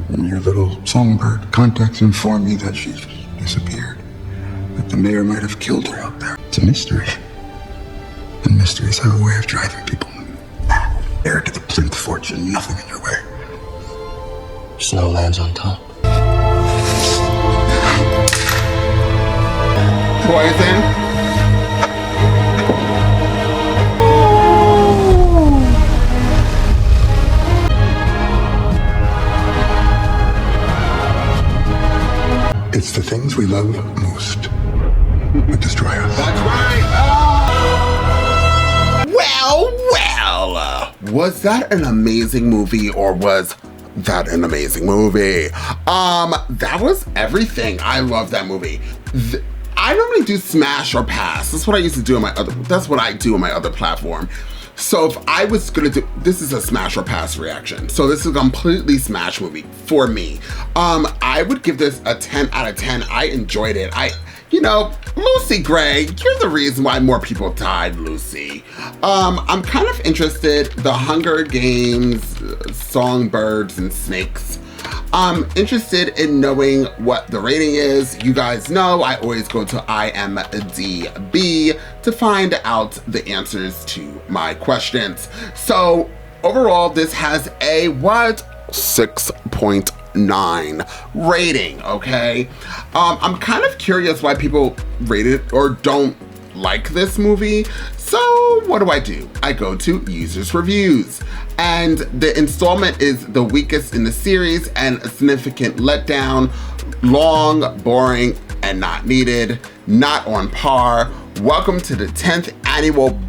And your little songbird contacts informed me that she's disappeared. That the mayor might have killed her out there. It's a mystery. And mysteries have a way of driving people. Heir to the plinth fortune, nothing in your way. Snow lands on top. Poison. It's the things we love most that destroy us. That's right. Well. Was that an amazing movie or was that an amazing movie? That was everything. I love that movie. I normally do smash or pass. That's what I used to do on that's what I do on my other platform. So if I was gonna do, this is a smash or pass reaction. So this is a completely smash movie for me. I would give this a 10 out of 10. I enjoyed it. Lucy Gray, you're the reason why more people died, Lucy. I'm kind of interested, the Hunger Games, Songbirds and Snakes. I'm interested in knowing what the rating is. You guys know I always go to IMDb to find out the answers to my questions. So overall, this has a 6.9 rating, okay? I'm kind of curious why people rate it or don't like this movie. So what do? I go to users' reviews. And the installment is the weakest in the series and a significant letdown, long, boring, and not needed, not on par. Welcome to the 10th annual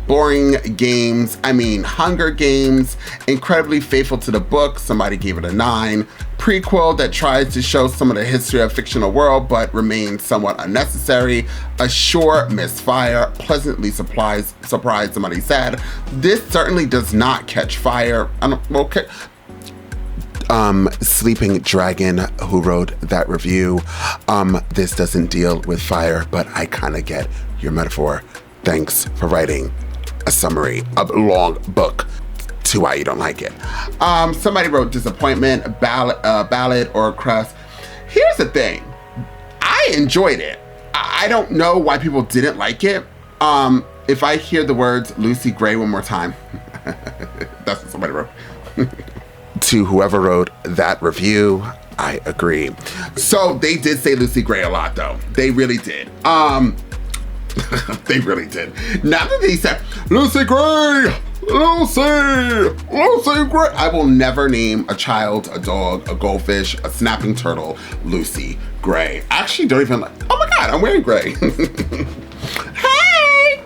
Hunger Games. Incredibly faithful to the book, somebody gave it a 9. Prequel that tries to show some of the history of fictional world, but remains somewhat unnecessary. A sure misfire, pleasantly surprised, somebody said. This certainly does not catch fire. Sleeping Dragon, who wrote that review, this doesn't deal with fire, but I kind of get your metaphor. Thanks for writing a summary of a long book to why you don't like it. Somebody wrote disappointment, ballad or crust. Here's the thing, I enjoyed it. I don't know why people didn't like it. If I hear the words Lucy Gray one more time, that's what somebody wrote. To whoever wrote that review, I agree. So they did say Lucy Gray a lot though. They really did. They really did. Now that they said Lucy Gray, Lucy Gray, I will never name a child, a dog, a goldfish, a snapping turtle Lucy Gray. I actually don't even oh my God, I'm wearing gray. Hey!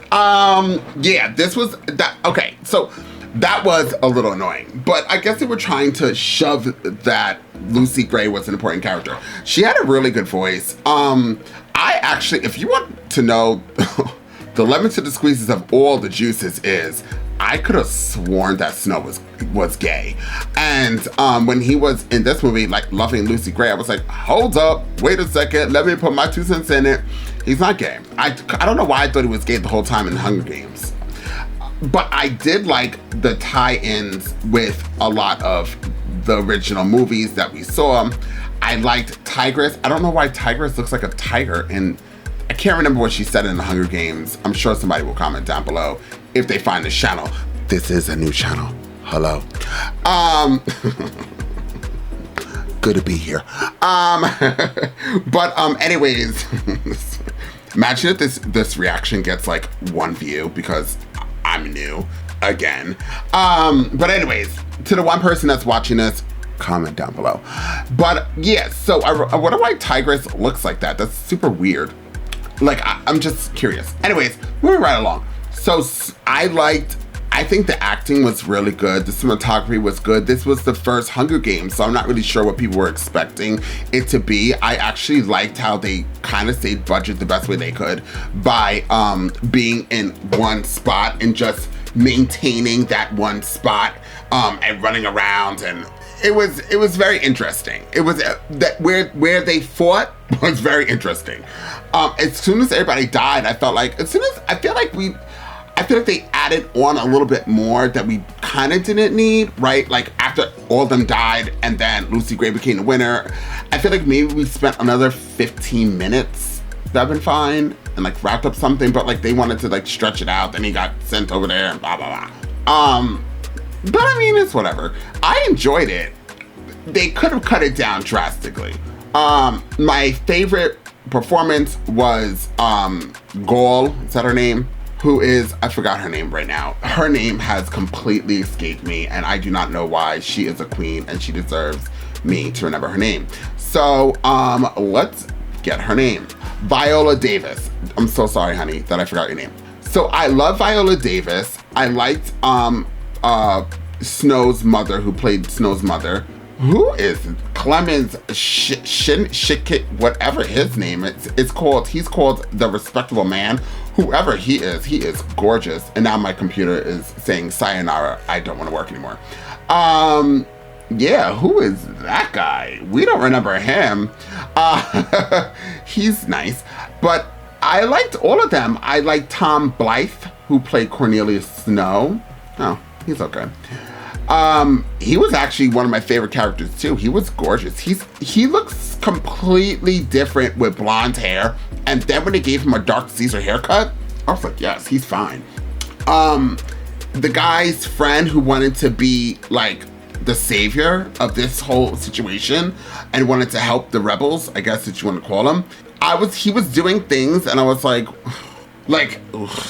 Yeah, this was that. Okay, so That was a little annoying, but I guess they were trying to shove that Lucy Gray was an important character. She had a really good voice. I actually, if you want to know the lemon to the squeezes of all the juices is, I could have sworn that Snow was gay. And when he was in this movie, like loving Lucy Gray, I was like, hold up, wait a second, let me put my 2 cents in it. He's not gay. I don't know why I thought he was gay the whole time in The Hunger Games. But I did like the tie-ins with a lot of the original movies that we saw. I liked Tigress. I don't know why Tigress looks like a tiger, and I can't remember what she said in The Hunger Games. I'm sure somebody will comment down below if they find this channel. This is a new channel. Hello. Good to be here. Anyways, imagine if this reaction gets like 1 view because I'm new again. But anyways, to the one person that's watching this, comment down below. But yeah, so I wonder why Tigress looks like that. That's super weird. Like, I'm just curious. Anyways, moving right along. So I think the acting was really good. The cinematography was good. This was the first Hunger Games, so I'm not really sure what people were expecting it to be. I actually liked how they kind of saved budget the best way they could by being in one spot and just maintaining that one spot and running around, and it was very interesting. It was that where they fought was very interesting. As soon as everybody died, I feel like they added on a little bit more that we kind of didn't need, right? Like after all of them died and then Lucy Gray became the winner, I feel like maybe we spent another 15 minutes, that'd been fine, and like wrapped up something, but like they wanted to like stretch it out, then he got sent over there and blah, blah, blah. But I mean, it's whatever. I enjoyed it. They could have cut it down drastically. My favorite performance was Gaul, is that her name? Who is, I forgot her name right now. Her name has completely escaped me, and I do not know why. She is a queen and she deserves me to remember her name. So let's get her name. Viola Davis. I'm so sorry, honey, that I forgot your name. So I love Viola Davis. I liked Snow's mother, who played Snow's mother, who is Clemens Shikit, whatever his name is. He's called the Respectable Man. Whoever he is gorgeous. And now my computer is saying sayonara, I don't want to work anymore. Yeah, who is that guy? We don't remember him. He's nice, but I liked all of them. I liked Tom Blythe, who played Coriolanus Snow. Oh, he's okay. He was actually one of my favorite characters too. He was gorgeous. He looks completely different with blonde hair. And then when they gave him a dark Caesar haircut, I was like, yes, he's fine. The guy's friend who wanted to be like the savior of this whole situation and wanted to help the rebels, I guess that you want to call him. He was doing things and I was like, ugh.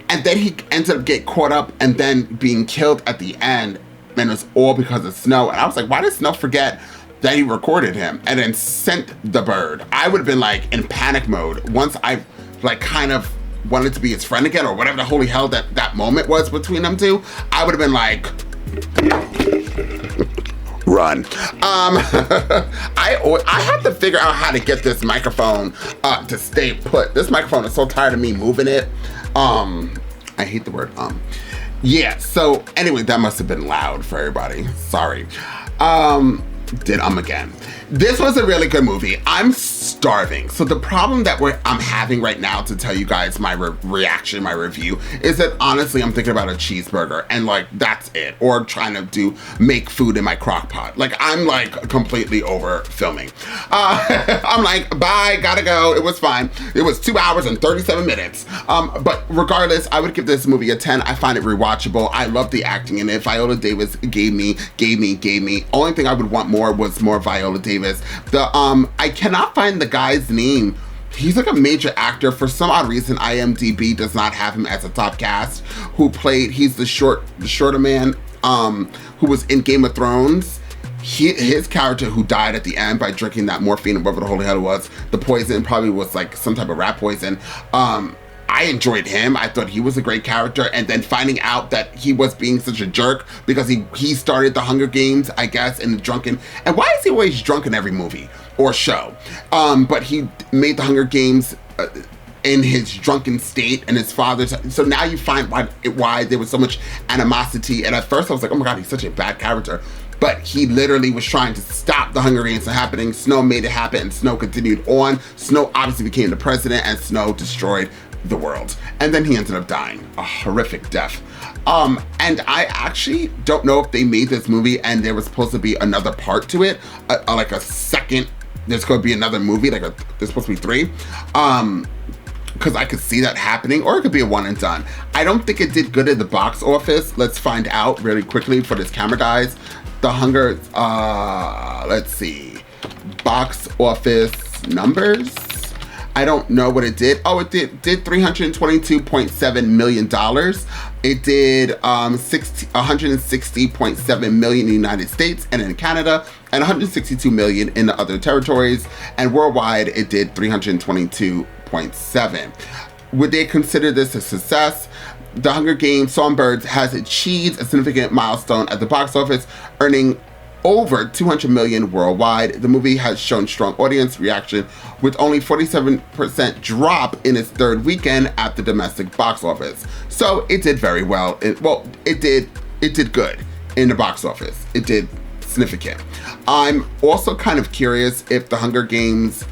And then he ended up getting caught up and then being killed at the end. And it was all because of Snow. And I was like, why did Snow forget that he recorded him and then sent the bird? I would have been like in panic mode once I like kind of wanted to be his friend again, or whatever the holy hell that moment was between them two. I would have been like, run. I have to figure out how to get this microphone to stay put. This microphone is so tired of me moving it. I hate the word yeah, so anyway, that must have been loud for everybody. Sorry. Did again. This was a really good movie. I'm starving. So the problem that I'm having right now to tell you guys my reaction, my review, is that honestly, I'm thinking about a cheeseburger and like, that's it. Or trying to make food in my crock pot. Like, I'm like completely over filming. I'm like, bye, gotta go. It was fine. It was 2 hours and 37 minutes. But regardless, I would give this movie a 10. I find it rewatchable. I love the acting in it. Viola Davis gave me. Only thing I would want more was more Viola Davis. I cannot find the guy's name. He's like a major actor. For some odd reason, IMDb does not have him as a top cast. He's the shorter man who was in Game of Thrones. His character who died at the end by drinking that morphine or whatever the holy hell it was, the poison probably was like some type of rat poison. I I enjoyed him. I thought he was a great character. And then finding out that he was being such a jerk because he started the Hunger Games, I guess, in the drunken. And why is he always drunk in every movie or show? But he made the Hunger Games in his drunken state, and his father's. So now you find why there was so much animosity. And at first I was like, oh my God, he's such a bad character. But he literally was trying to stop the Hunger Games from happening. Snow made it happen, and Snow continued on. Snow obviously became the president, and Snow destroyed the world. And then he ended up dying a horrific death. And I actually don't know if they made this movie and there was supposed to be another part to it, like a second. There's going to be another movie, there's supposed to be 3. Because I could see that happening, or it could be a one and done. I don't think it did good at the box office. Let's find out really quickly for this camera dies. The Hunger, let's see, box office numbers. I don't know what it did. Oh, it did $322.7 million. It did 160.7 million in the United States and in Canada, and 162 million in the other territories. And worldwide, it did 322.7. Would they consider this a success? The Hunger Games Songbirds has achieved a significant milestone at the box office, earning over 200 million worldwide. The movie has shown strong audience reaction with only 47% drop in its third weekend at the domestic box office. So it did very well. It did good in the box office. It did significant. I'm also kind of curious if The Hunger Games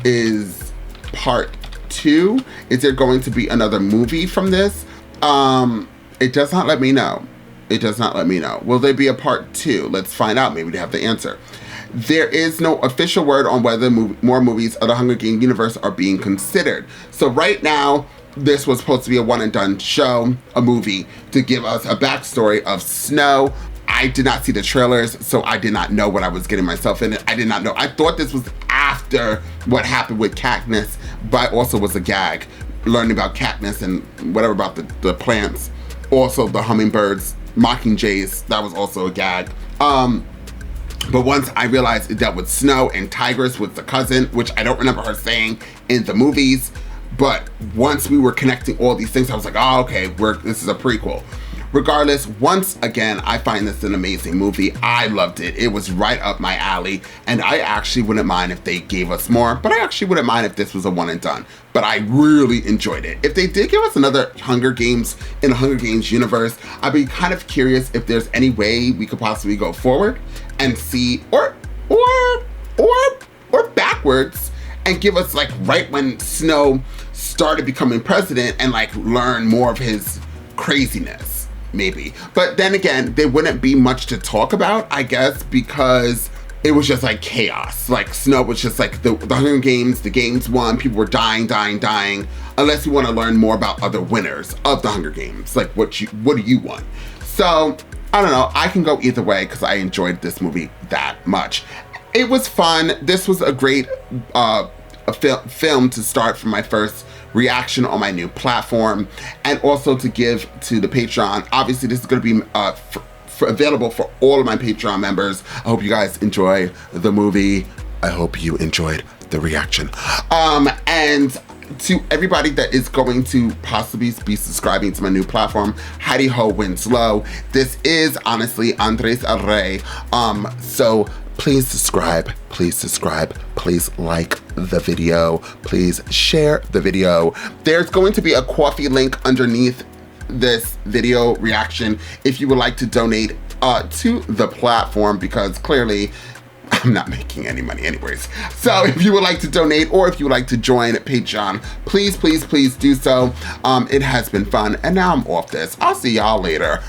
is part 2. Is there going to be another movie from this? It does not let me know. It does not let me know. Will there be a part 2? Let's find out. Maybe they have the answer. There is no official word on whether more movies of the Hunger Games universe are being considered. So right now, this was supposed to be a one and done show, a movie, to give us a backstory of Snow. I did not see the trailers, so I did not know what I was getting myself in. I did not know. I thought this was after what happened with Katniss, but also was a gag. Learning about Katniss and whatever about the plants. Also the hummingbirds, mockingjays, that was also a gag. But once I realized it dealt with Snow and Tigress was the cousin, which I don't remember her saying in the movies, but once we were connecting all these things, I was like, oh, okay, this is a prequel. Regardless, once again, I find this an amazing movie. I loved it. It was right up my alley, and I actually wouldn't mind if they gave us more, but I actually wouldn't mind if this was a one and done. But I really enjoyed it. If they did give us another Hunger Games in the Hunger Games universe, I'd be kind of curious if there's any way we could possibly go forward and see, or backwards, and give us like right when Snow started becoming president and like learn more of his craziness. Maybe. But then again, there wouldn't be much to talk about, I guess, because it was just like chaos. Like Snow was just like the Hunger Games, the games won, people were dying, unless you want to learn more about other winners of the Hunger Games. Like what do you want? So I don't know, I can go either way because I enjoyed this movie that much. It was fun. This was a great film to start from my first reaction on my new platform, and also to give to the Patreon. Obviously, this is going to be available for all of my Patreon members. I hope you guys enjoy the movie. I hope you enjoyed the reaction. And to everybody that is going to possibly be subscribing to my new platform, Heidi Ho Wins Low. This is honestly Andres El Rey. So please subscribe, please like the video, please share the video. There's going to be a coffee link underneath this video reaction if you would like to donate to the platform, because clearly I'm not making any money anyways. So if you would like to donate, or if you would like to join Patreon, please do so. It has been fun, and now I'm off this. I'll see y'all later.